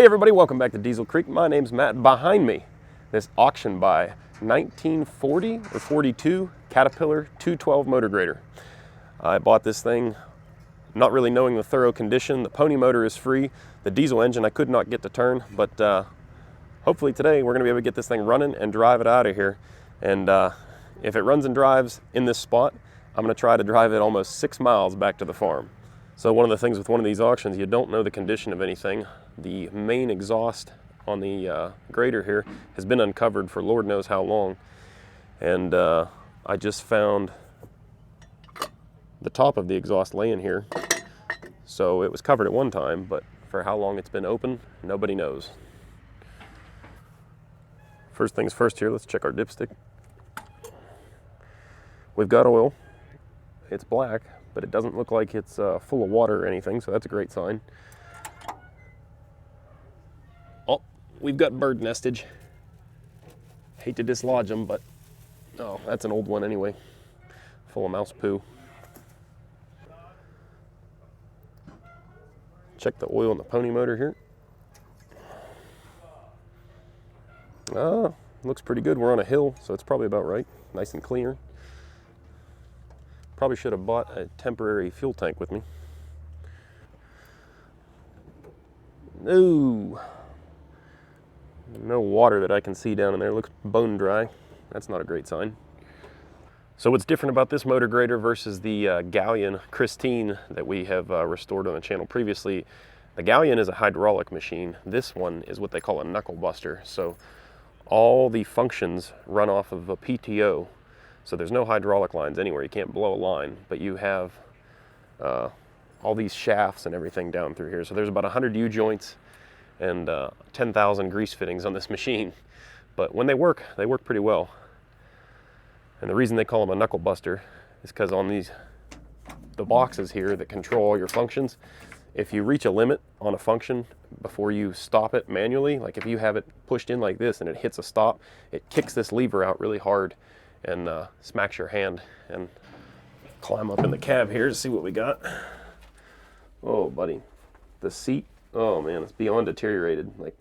Hey everybody, welcome back to Diesel Creek. My name's Matt. Behind me, this auction by 1940 or 42 Caterpillar 212 motor grader. I bought this thing not really knowing the thorough condition. The pony motor is free. The diesel engine I could not get to turn, but hopefully today we're going to be able to get this thing running and drive it out of here. And if it runs and drives in this spot, I'm going to try to drive it almost 6 miles back to the farm. So one of the things with one of these auctions, you don't know the condition of anything. The main exhaust on the grader here has been uncovered for Lord knows how long. And I just found the top of the exhaust laying here. So it was covered at one time, but for how long it's been open, nobody knows. First things first here, let's check our dipstick. We've got oil. It's black, but it doesn't look like it's full of water or anything, so that's a great sign. Oh, we've got bird nestage. Hate to dislodge them, but oh, that's an old one anyway, full of mouse poo. Check the oil in the pony motor here. Looks pretty good. We're on a hill, so it's probably about right. Nice and clear. Probably should have bought a temporary fuel tank with me. No water that I can see down in there. It looks bone dry. That's not a great sign. So what's different about this motor grader versus the Galleon Christine that we have restored on the channel previously? The Galleon is a hydraulic machine. This one is what they call a knuckle buster. So all the functions run off of a PTO. So there's no hydraulic lines anywhere. You can't blow a line, but you have all these shafts and everything down through here. So there's about 100 U-joints and 10,000 grease fittings on this machine. But when they work pretty well. And the reason they call them a knuckle buster is because on the boxes here that control all your functions, if you reach a limit on a function before you stop it manually, like if you have it pushed in like this and it hits a stop, it kicks this lever out really hard and smacks your hand. And climb up in the cab here to see what we got. Oh buddy, the seat, oh man, it's beyond deteriorated. Like,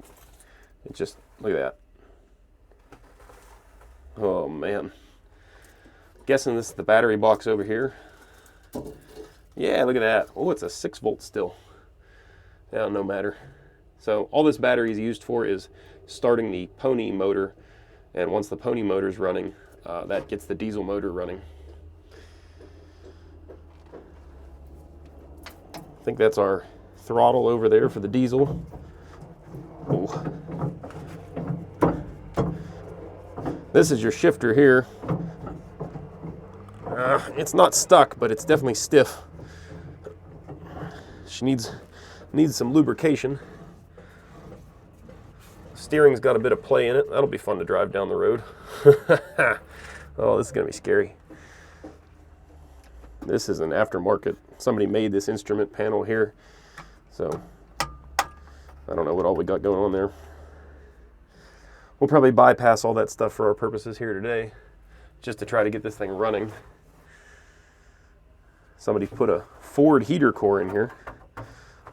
it just, look at that. Oh man. Guessing this is the battery box over here. Yeah, look at that. Oh, it's a 6-volt still. Yeah, no matter. So all this battery is used for is starting the pony motor, and once the pony motor is running, that gets the diesel motor running. I think that's our throttle over there for the diesel. Oh. This is your shifter here. It's not stuck, but it's definitely stiff. She needs some lubrication. Steering's got a bit of play in it. That'll be fun to drive down the road. Oh, this is gonna be scary. This is an aftermarket. Somebody made this instrument panel here. So I don't know what all we got going on there. We'll probably bypass all that stuff for our purposes here today, just to try to get this thing running. Somebody put a Ford heater core in here.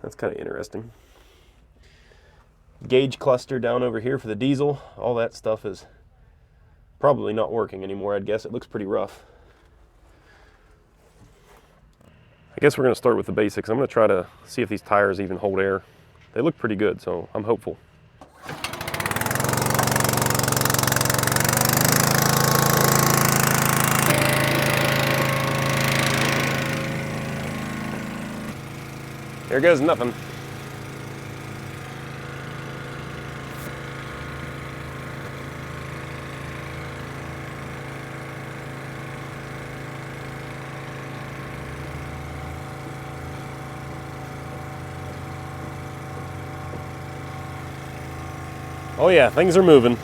That's kind of interesting. Gauge cluster down over here for the diesel. All that stuff is probably not working anymore, I'd guess. It looks pretty rough. I guess we're going to start with the basics. I'm going to try to see if these tires even hold air. They look pretty good, so I'm hopeful. There goes nothing. Oh yeah, things are moving.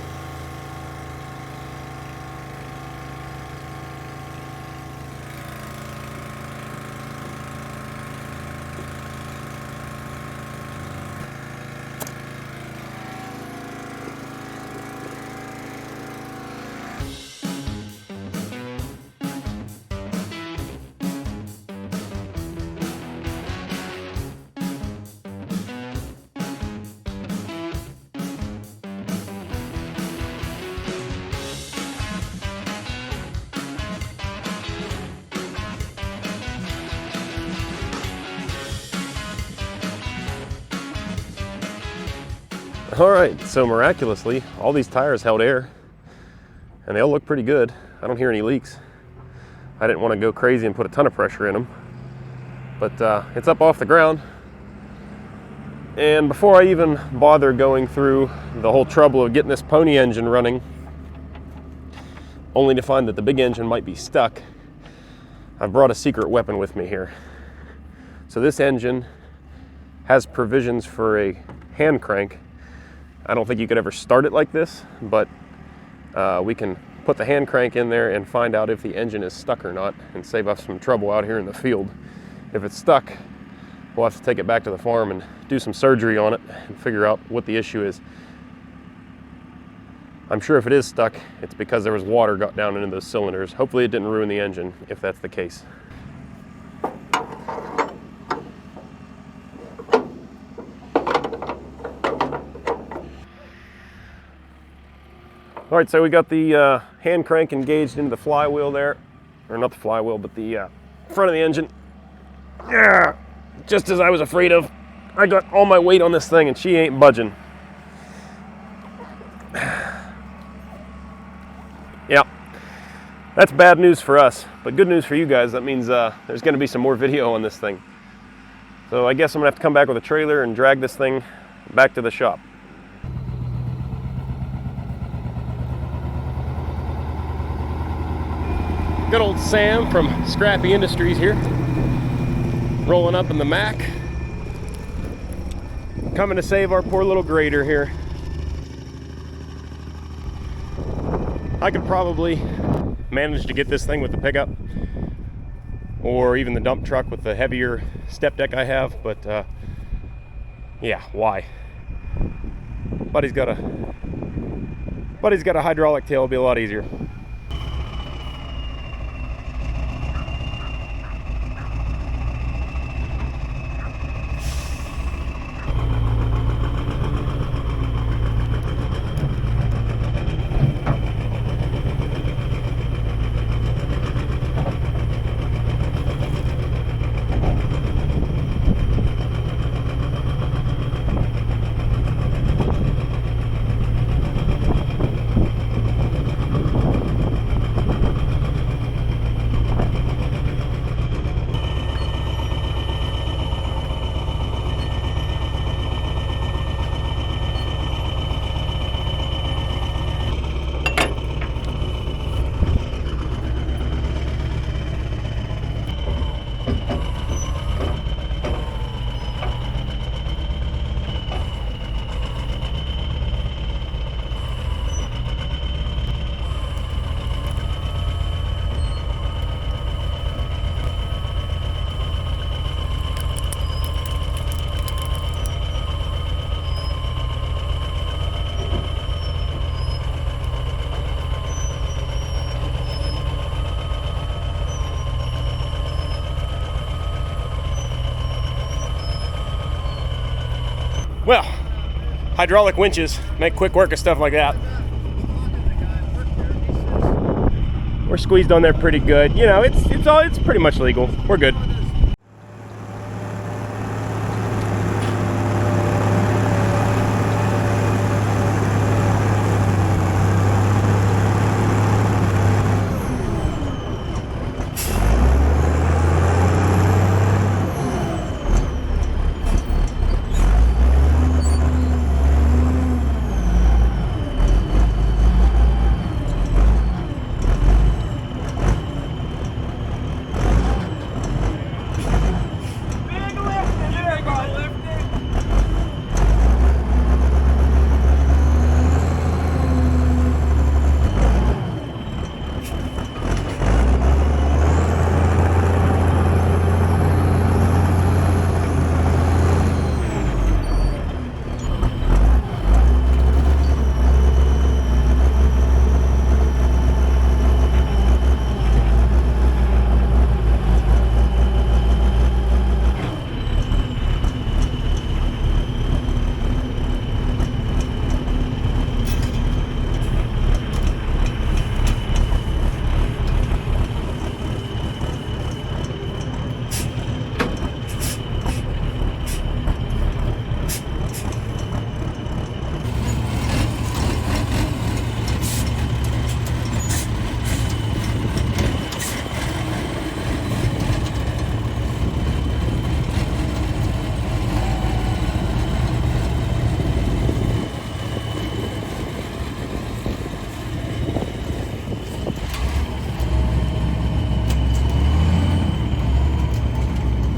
All right, so miraculously, all these tires held air, and they all look pretty good. I don't hear any leaks. I didn't want to go crazy and put a ton of pressure in them, but it's up off the ground. And before I even bother going through the whole trouble of getting this pony engine running, only to find that the big engine might be stuck, I've brought a secret weapon with me here. So this engine has provisions for a hand crank. I don't think you could ever start it like this, but we can put the hand crank in there and find out if the engine is stuck or not and save us some trouble out here in the field. If it's stuck, we'll have to take it back to the farm and do some surgery on it and figure out what the issue is. I'm sure if it is stuck, it's because there was water got down into those cylinders. Hopefully it didn't ruin the engine if that's the case. All right, so we got the hand crank engaged into the flywheel there, or not the flywheel, but the front of the engine. Yeah, just as I was afraid of. I got all my weight on this thing and she ain't budging. Yeah, that's bad news for us, but good news for you guys. That means there's gonna be some more video on this thing. So I guess I'm gonna have to come back with a trailer and drag this thing back to the shop. Good old Sam from Scrappy Industries here, rolling up in the Mac, coming to save our poor little grader here. I could probably manage to get this thing with the pickup or even the dump truck with the heavier step deck I have, but yeah, why? Buddy's got a hydraulic tail, it'll be a lot easier. Well, hydraulic winches make quick work of stuff like that. We're squeezed on there pretty good. You know, it's pretty much legal. We're good.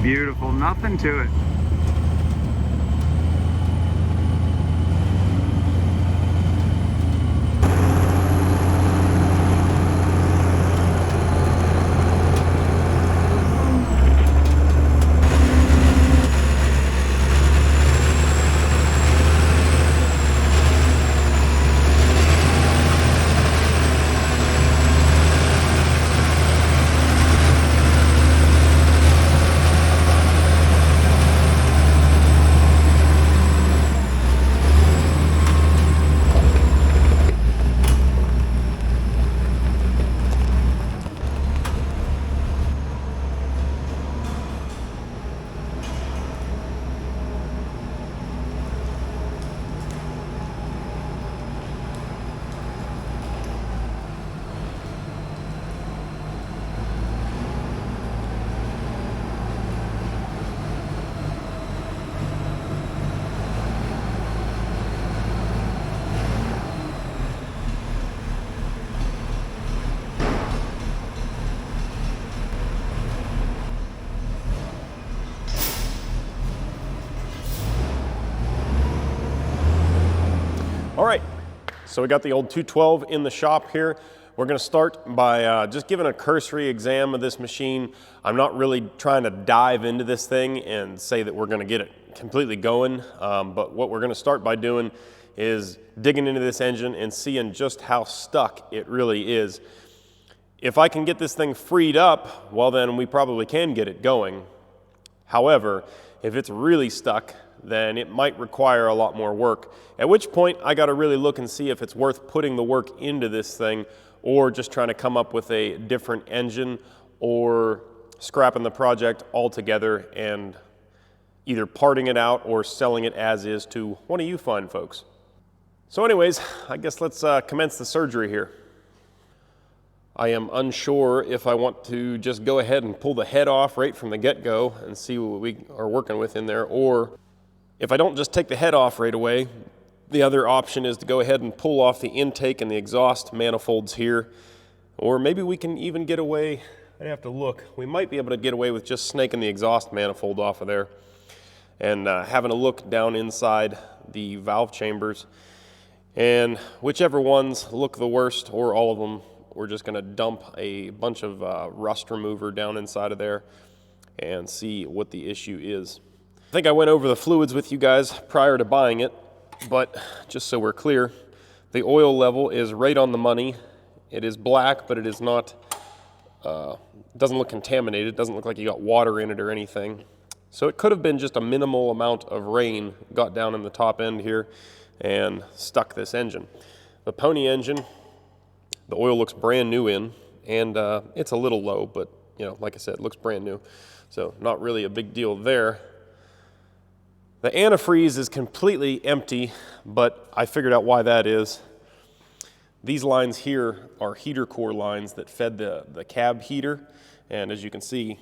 Beautiful, nothing to it. All right, so we got the old 212 in the shop here. We're gonna start by just giving a cursory exam of this machine. I'm not really trying to dive into this thing and say that we're gonna get it completely going, but what we're gonna start by doing is digging into this engine and seeing just how stuck it really is. If I can get this thing freed up, well then we probably can get it going. However, if it's really stuck, then it might require a lot more work. At which point, I gotta really look and see if it's worth putting the work into this thing or just trying to come up with a different engine or scrapping the project altogether and either parting it out or selling it as is to one of you fine folks. So anyways, I guess let's commence the surgery here. I am unsure if I want to just go ahead and pull the head off right from the get-go and see what we are working with in there, or if I don't just take the head off right away, the other option is to go ahead and pull off the intake and the exhaust manifolds here. Or maybe we can even get away, I'd have to look, we might be able to get away with just snaking the exhaust manifold off of there and having a look down inside the valve chambers. And whichever ones look the worst, or all of them, we're just gonna dump a bunch of rust remover down inside of there and see what the issue is. I think I went over the fluids with you guys prior to buying it, but just so we're clear, the oil level is right on the money. It is black, but it is not, doesn't look contaminated. It doesn't look like you got water in it or anything. So it could have been just a minimal amount of rain got down in the top end here and stuck this engine. The Pony engine, the oil looks brand new in, and it's a little low, but you know, like I said, it looks brand new. So not really a big deal there. The antifreeze is completely empty, but I figured out why that is. These lines here are heater core lines that fed the cab heater, and as you can see,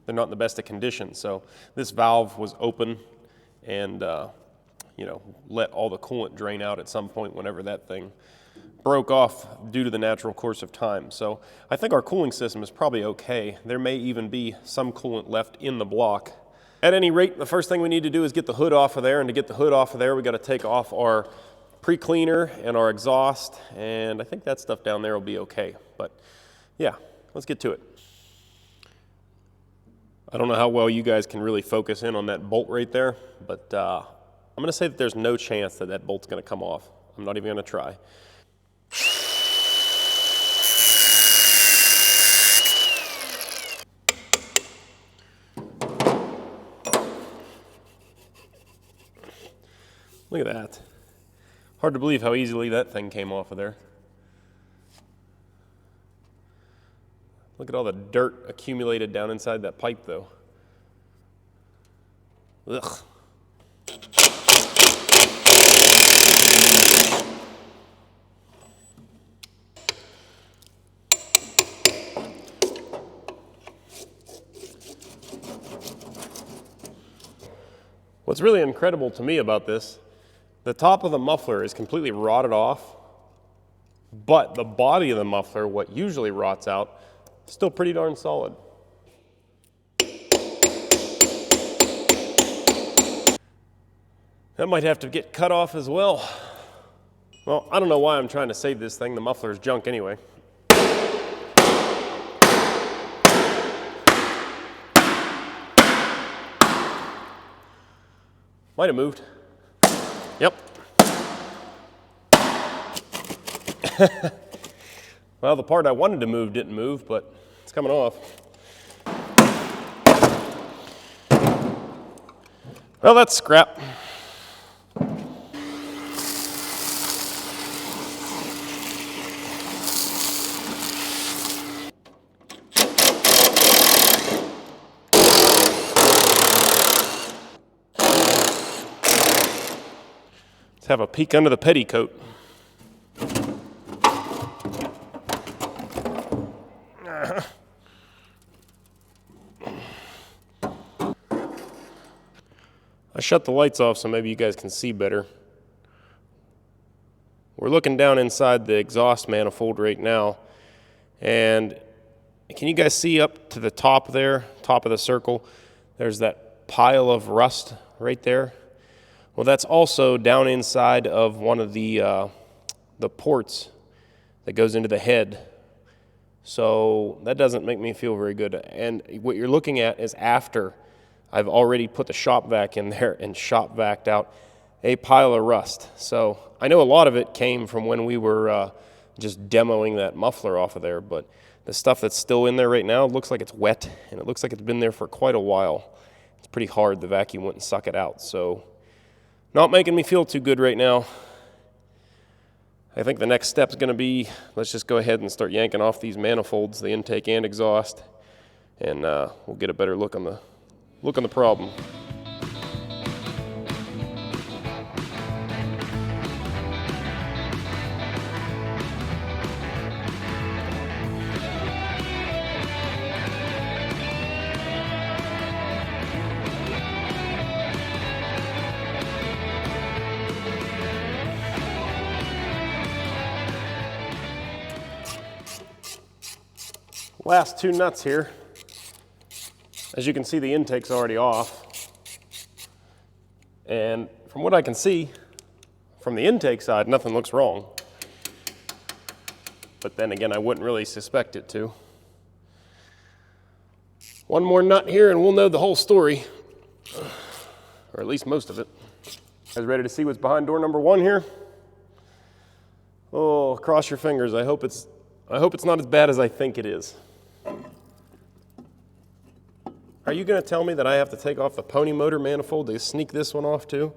they're not in the best of condition. So this valve was open and you know, let all the coolant drain out at some point whenever that thing broke off due to the natural course of time. So I think our cooling system is probably okay. There may even be some coolant left in the block. At any rate, the first thing we need to do is get the hood off of there, and to get the hood off of there, we got to take off our pre-cleaner and our exhaust, and I think that stuff down there will be okay. But yeah, let's get to it. I don't know how well you guys can really focus in on that bolt right there, but I'm going to say that there's no chance that that bolt's going to come off. I'm not even going to try. Look at that. Hard to believe how easily that thing came off of there. Look at all the dirt accumulated down inside that pipe though. Ugh. What's really incredible to me about this, the top of the muffler is completely rotted off, but the body of the muffler, what usually rots out, is still pretty darn solid. That might have to get cut off as well. Well, I don't know why I'm trying to save this thing. The muffler's junk anyway. Might have moved. Yep. Well, the part I wanted to move didn't move, but it's coming off. Well, that's scrap. Let's have a peek under the petticoat. I shut the lights off so maybe you guys can see better. We're looking down inside the exhaust manifold right now, and can you guys see up to the top there, top of the circle? There's that pile of rust right there. Well, that's also down inside of one of the ports that goes into the head. So that doesn't make me feel very good. And what you're looking at is after I've already put the shop vac in there and shop vacked out a pile of rust. So I know a lot of it came from when we were just demoing that muffler off of there, but the stuff that's still in there right now looks like it's wet, and it looks like it's been there for quite a while. It's pretty hard. The vacuum wouldn't suck it out, so not making me feel too good right now. I think the next step's going to be, let's just go ahead and start yanking off these manifolds, the intake and exhaust, and we'll get a better look on the problem. Last two nuts here. As you can see, the intake's already off. And from what I can see, from the intake side, nothing looks wrong. But then again, I wouldn't really suspect it to. One more nut here and we'll know the whole story. Or at least most of it. You guys ready to see what's behind door number 1 here? Oh, cross your fingers. I hope it's not as bad as I think it is. Are you going to tell me that I have to take off the pony motor manifold to sneak this one off too?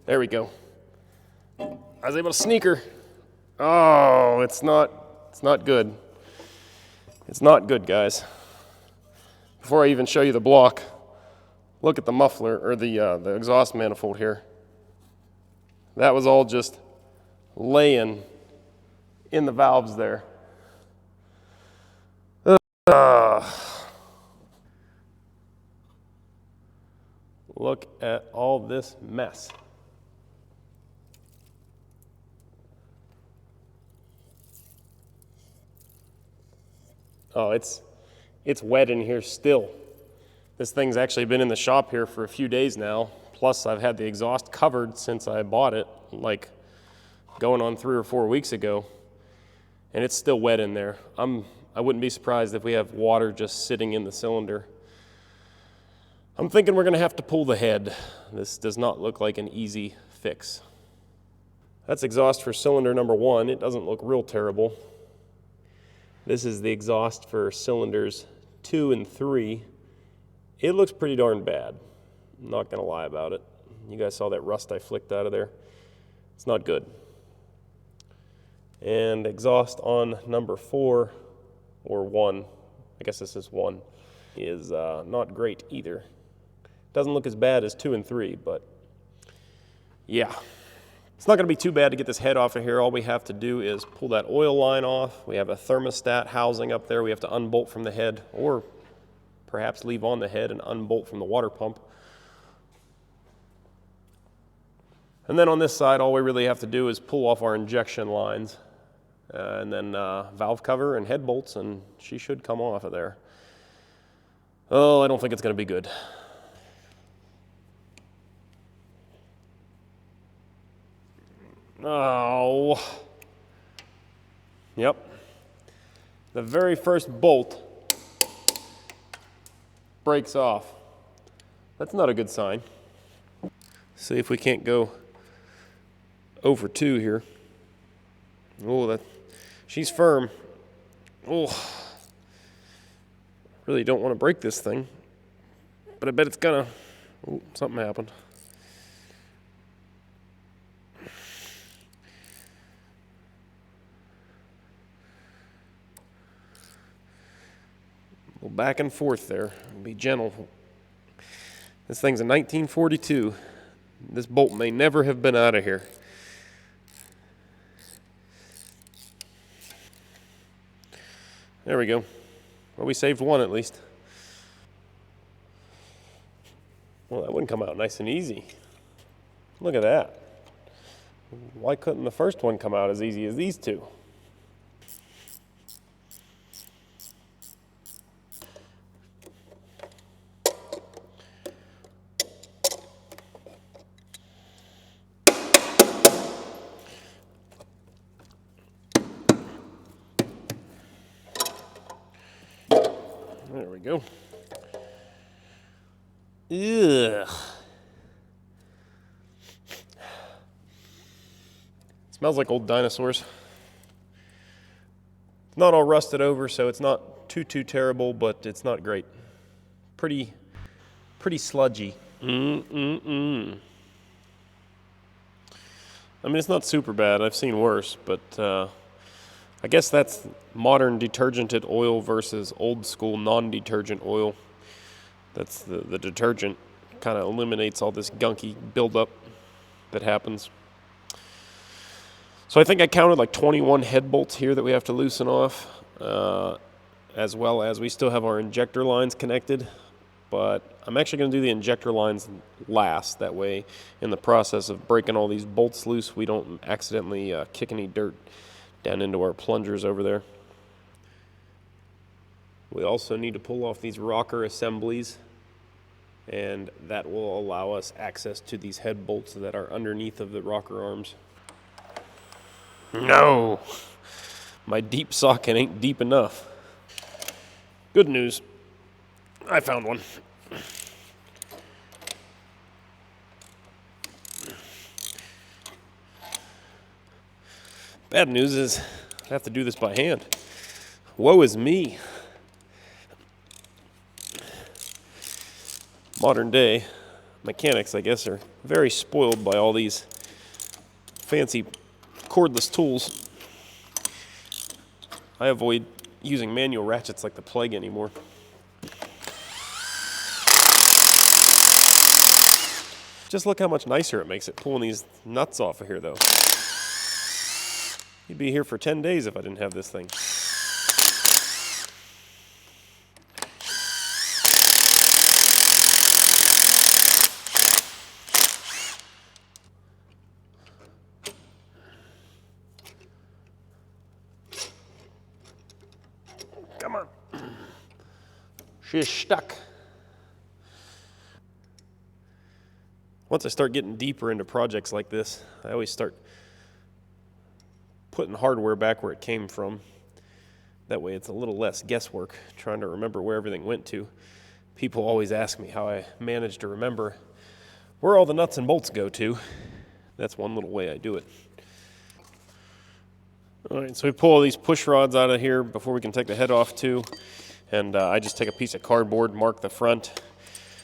There we go. I was able to sneak her. Oh, it's not good. It's not good, guys. Before I even show you the block, look at the muffler, or the exhaust manifold here. That was all just laying in the valves there. Look at all this mess. Oh, it's wet in here still. This thing's actually been in the shop here for a few days now. Plus, I've had the exhaust covered since I bought it, like going on 3 or 4 weeks ago. And it's still wet in there. I wouldn't be surprised if we have water just sitting in the cylinder. I'm thinking we're going to have to pull the head. This does not look like an easy fix. That's exhaust for cylinder number 1. It doesn't look real terrible. This is the exhaust for cylinders 2 and 3. It looks pretty darn bad. I'm not going to lie about it. You guys saw that rust I flicked out of there. It's not good. And exhaust on number 4, or 1, I guess this is 1, is not great either. Doesn't look as bad as 2 and 3, but yeah. It's not going to be too bad to get this head off of here. All we have to do is pull that oil line off. We have a thermostat housing up there. We have to unbolt from the head, or perhaps leave on the head and unbolt from the water pump. And then on this side, all we really have to do is pull off our injection lines, and then valve cover and head bolts, and she should come off of there. Oh, I don't think it's going to be good. Oh. Yep. The very first bolt breaks off. That's not a good sign. See if we can't go over 2 here. Oh, she's firm. Oh, really don't want to break this thing, but I bet it's gonna. Oh, something happened. A little back and forth there. Be gentle. This thing's a 1942. This bolt may never have been out of here. There we go. Well, we saved one at least. Well, that wouldn't come out nice and easy. Look at that. Why couldn't the first one come out as easy as these two? There we go. Ugh. Smells like old dinosaurs. It's not all rusted over, so it's not too terrible, but it's not great. Pretty sludgy. I mean, it's not super bad. I've seen worse, but I guess that's modern detergented oil versus old school non-detergent oil. That's the detergent kind of eliminates all this gunky buildup that happens. So I think I counted like 21 head bolts here that we have to loosen off, as well as we still have our injector lines connected. But I'm actually going to do the injector lines last. That way, in the process of breaking all these bolts loose, we don't accidentally kick any dirt down into our plungers over there. We also need to pull off these rocker assemblies, and that will allow us access to these head bolts that are underneath of the rocker arms. No! My deep socket ain't deep enough. Good news. I found one. Bad news is I have to do this by hand. Woe is me. Modern day mechanics, I guess, are very spoiled by all these fancy cordless tools. I avoid using manual ratchets like the plague anymore. Just look how much nicer it makes it pulling these nuts off of here, though. You'd be here for 10 days if I didn't have this thing. Come on. She's stuck. Once I start getting deeper into projects like this, I always start putting hardware back where it came from. That way it's a little less guesswork, trying to remember where everything went to. People always ask me how I manage to remember where all the nuts and bolts go to. That's one little way I do it. All right, so we pull all these push rods out of here before we can take the head off too. And I just take a piece of cardboard, mark the front,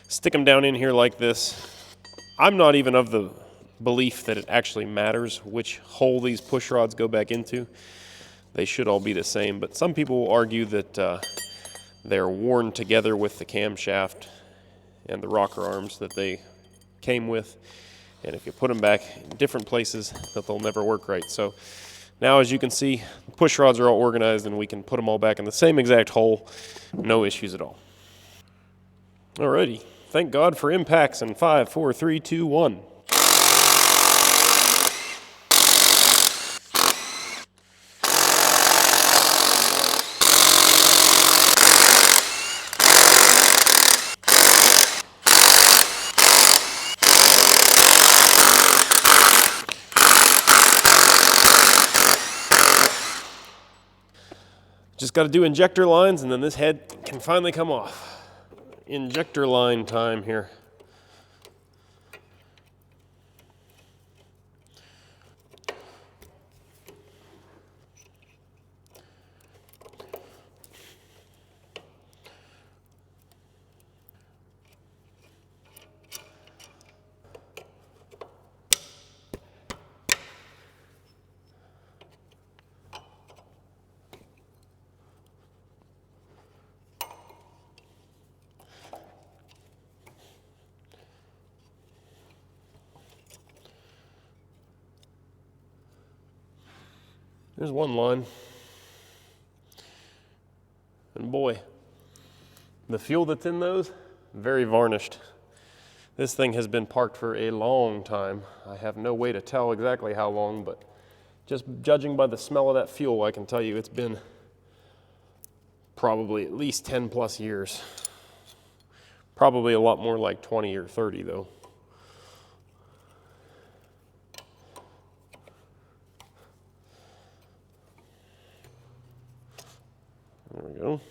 stick them down in here like this. I'm not even of the belief that it actually matters which hole these push rods go back into. They should all be the same, but some people will argue that they're worn together with the camshaft and the rocker arms that they came with. And if you put them back in different places, that they'll never work right. So now, as you can see, the push rods are all organized and we can put them all back in the same exact hole. No issues at all. Alrighty. Thank God for impacts in 5, 4, 3, 2, 1. Just got to do injector lines and then this head can finally come off. Injector line time here. There's one line. And boy, the fuel that's in those, very varnished. This thing has been parked for a long time. I have no way to tell exactly how long, but just judging by the smell of that fuel, I can tell you it's been probably at least 10 plus years. Probably a lot more like 20 or 30 though. There we go.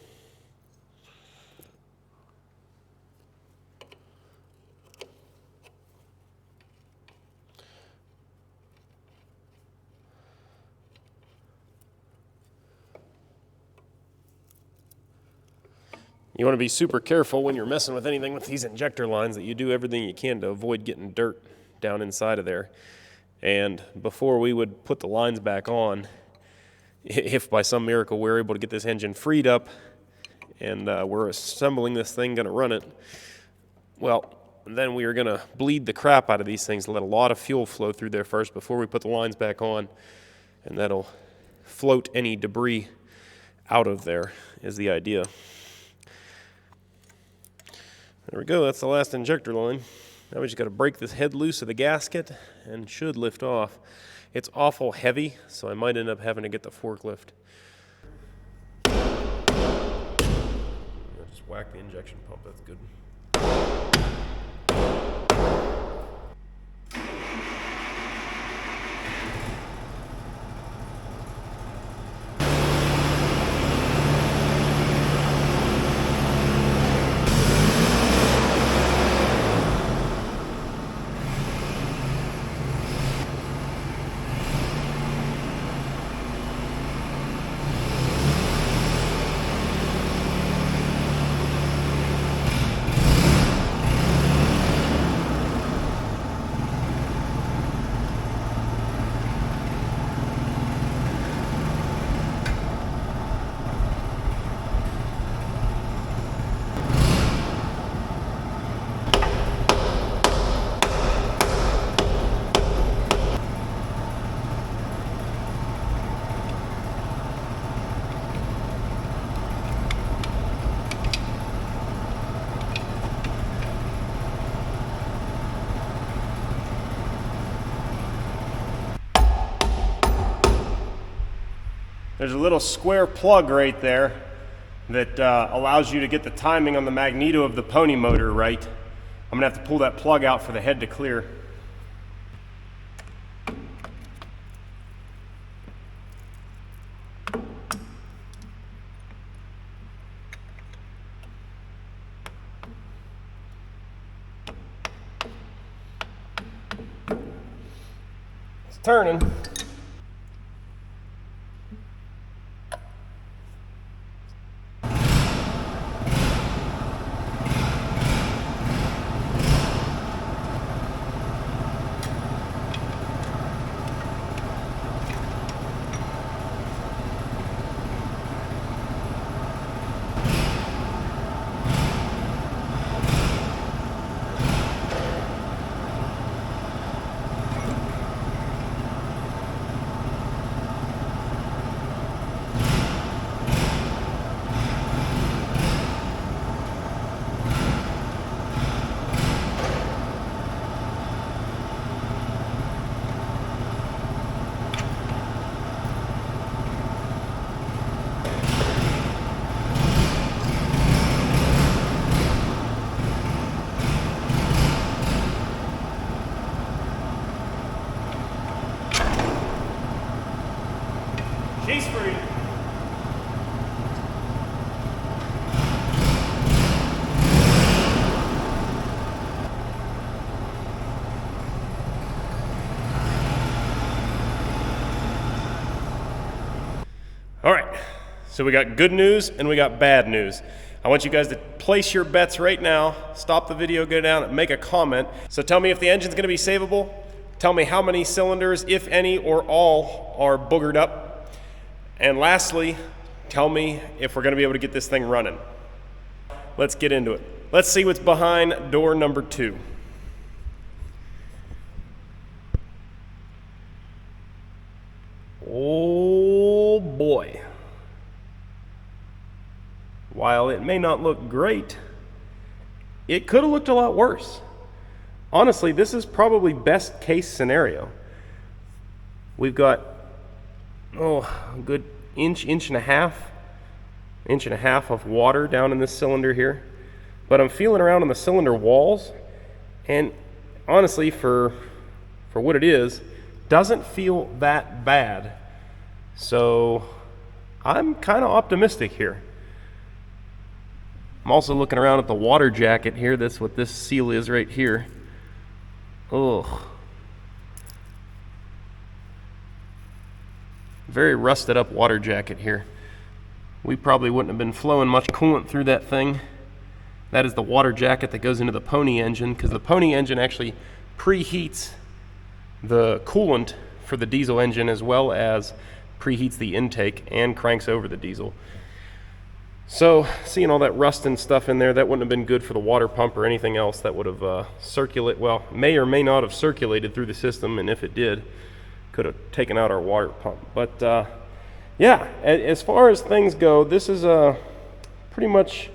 You want to be super careful when you're messing with anything with these injector lines that you do everything you can to avoid getting dirt down inside of there. And before we would put the lines back on, if by some miracle we're able to get this engine freed up and we're assembling this thing, going to run it, well, then we are going to bleed the crap out of these things, let a lot of fuel flow through there first before we put the lines back on, and that'll float any debris out of there is the idea. There we go, that's the last injector line. Now we just got to break this head loose of the gasket and it should lift off. It's awful heavy, so I might end up having to get the forklift. Just whack the injection pump, that's good. There's a little square plug right there that allows you to get the timing on the magneto of the pony motor right. I'm gonna have to pull that plug out for the head to clear. It's turning. She's free. All right, so we got good news and we got bad news. I want you guys to place your bets right now. Stop the video, go down and make a comment. So tell me if the engine's gonna be savable. Tell me how many cylinders, if any or all, are boogered up. And lastly, tell me if we're gonna be able to get this thing running. Let's get into it. Let's see what's behind door number 2. Oh boy. While it may not look great, it could have looked a lot worse. Honestly, this is probably best case scenario. We've got, a good inch and a half of water down in this cylinder here. But I'm feeling around on the cylinder walls, and honestly, for what it is, doesn't feel that bad. So I'm kind of optimistic here. I'm also looking around at the water jacket here. That's what this seal is right here. Ugh. Very rusted up water jacket here. We probably wouldn't have been flowing much coolant through that thing. That is the water jacket that goes into the pony engine, because the pony engine actually preheats the coolant for the diesel engine as well as preheats the intake and cranks over the diesel. So seeing all that rust and stuff in there, that wouldn't have been good for the water pump or anything else. That would have may or may not have circulated through the system, and if it did, could have taken out our water pump. But yeah, as far as things go, this is pretty much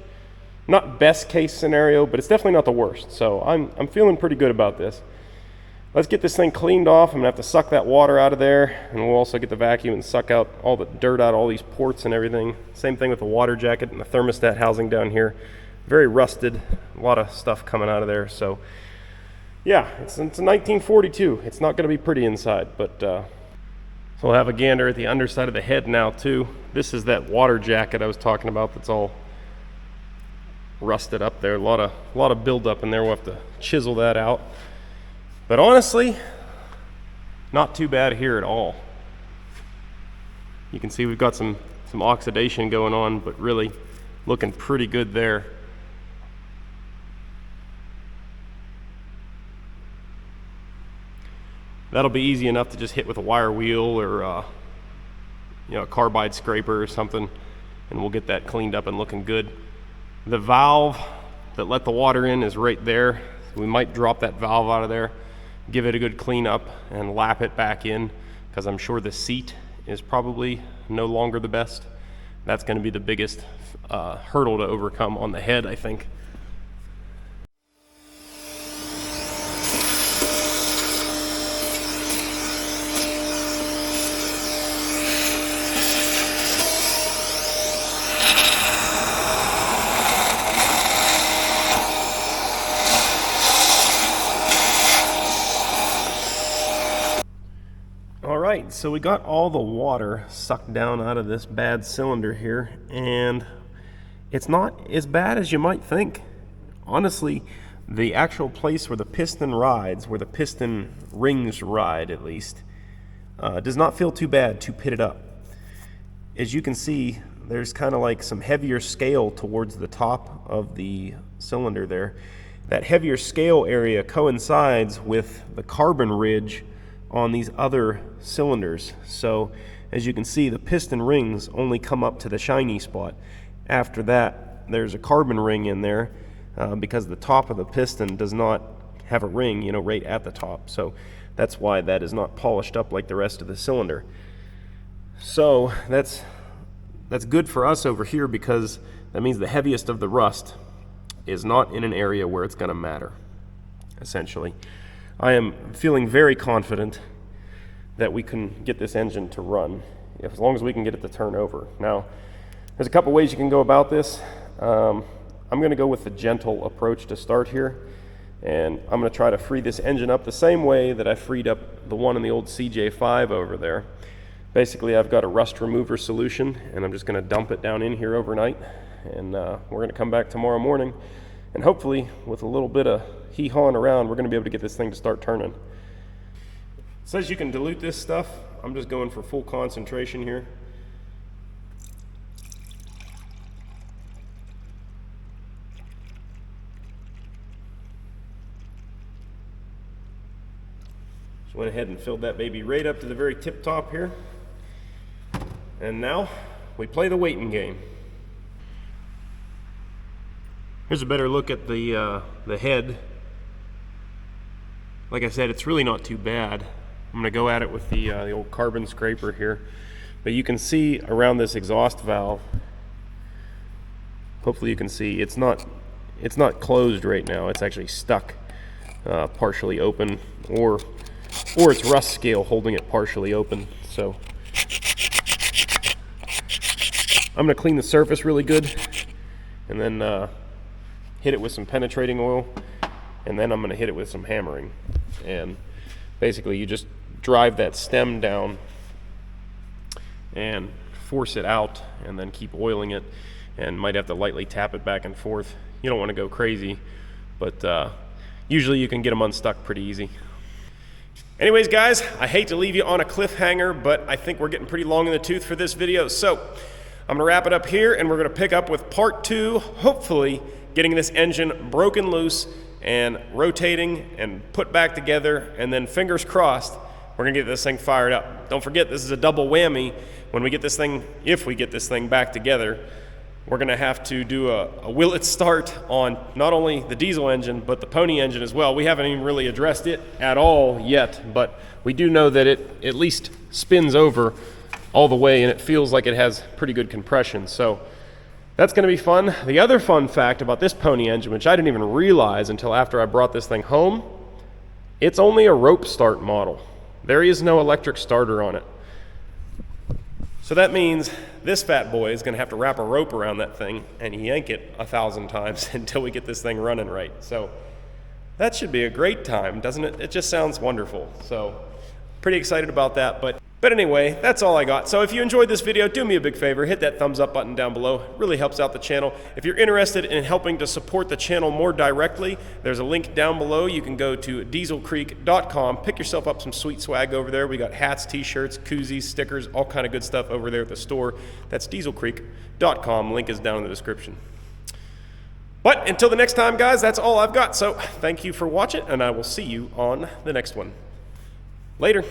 not best case scenario, but it's definitely not the worst. So I'm feeling pretty good about this. Let's get this thing cleaned off. I'm gonna have to suck that water out of there, and we'll also get the vacuum and suck out all the dirt out of all these ports and everything. Same thing with the water jacket and the thermostat housing down here. Very rusted, a lot of stuff coming out of there. So yeah, it's 1942. It's not gonna be pretty inside, but so we'll have a gander at the underside of the head now too. This is that water jacket I was talking about that's all rusted up there. A lot of buildup in there. We'll have to chisel that out. But honestly, not too bad here at all. You can see we've got some oxidation going on, but really looking pretty good there. That'll be easy enough to just hit with a wire wheel or a carbide scraper or something, and we'll get that cleaned up and looking good. The valve that let the water in is right there. We might drop that valve out of there, give it a good clean up and lap it back in, because I'm sure the seat is probably no longer the best. That's going to be the biggest hurdle to overcome on the head, I think. Alright, so we got all the water sucked down out of this bad cylinder here, and it's not as bad as you might think. Honestly, the actual place where the piston rides, where the piston rings ride at least, does not feel too bad to pit it up. As you can see, there's kind of like some heavier scale towards the top of the cylinder there. That heavier scale area coincides with the carbon ridge on these other cylinders. So as you can see, the piston rings only come up to the shiny spot. After that, there's a carbon ring in there because the top of the piston does not have a ring, right at the top. So that's why that is not polished up like the rest of the cylinder. So that's good for us over here, because that means the heaviest of the rust is not in an area where it's going to matter, essentially. I am feeling very confident that we can get this engine to run, as long as we can get it to turn over. Now, there's a couple ways you can go about this. I'm going to go with the gentle approach to start here, and I'm going to try to free this engine up the same way that I freed up the one in the old CJ5 over there. Basically, I've got a rust remover solution, and I'm just going to dump it down in here overnight, and we're going to come back tomorrow morning, and hopefully, with a little bit of hee-hawing around, we're going to be able to get this thing to start turning. It says you can dilute this stuff. I'm just going for full concentration here. Went ahead and filled that baby right up to the very tip top here. And now we play the waiting game. Here's a better look at the head. Like I said, it's really not too bad. I'm gonna go at it with the old carbon scraper here. But you can see around this exhaust valve, hopefully you can see, it's not closed right now. It's actually stuck, partially open, or it's rust scale holding it partially open. So I'm gonna clean the surface really good, and then hit it with some penetrating oil, and then I'm gonna hit it with some hammering. And basically you just drive that stem down and force it out, and then keep oiling it, and might have to lightly tap it back and forth. You don't want to go crazy, but usually you can get them unstuck pretty easy. Anyways guys, I hate to leave you on a cliffhanger, but I think we're getting pretty long in the tooth for this video, so I'm gonna wrap it up here, and we're gonna pick up with part 2, hopefully getting this engine broken loose and rotating and put back together, and then fingers crossed we're gonna get this thing fired up. Don't forget, this is a double whammy. When we get this thing, if we get this thing back together, we're gonna have to do a will it start on not only the diesel engine, but the pony engine as well. We haven't even really addressed it at all yet, but we do know that it at least spins over all the way, and it feels like it has pretty good compression. So that's gonna be fun. The other fun fact about this pony engine, which I didn't even realize until after I brought this thing home, it's only a rope start model. There is no electric starter on it. So that means this fat boy is gonna have to wrap a rope around that thing and yank it 1,000 times until we get this thing running right. So that should be a great time, doesn't it? It just sounds wonderful. So pretty excited about that. But anyway, that's all I got. So if you enjoyed this video, do me a big favor, hit that thumbs up button down below. It really helps out the channel. If you're interested in helping to support the channel more directly, there's a link down below. You can go to dieselcreek.com, pick yourself up some sweet swag over there. We got hats, t-shirts, koozies, stickers, all kind of good stuff over there at the store. That's dieselcreek.com. Link is down in the description. But until the next time, guys, that's all I've got. So thank you for watching, and I will see you on the next one. Later.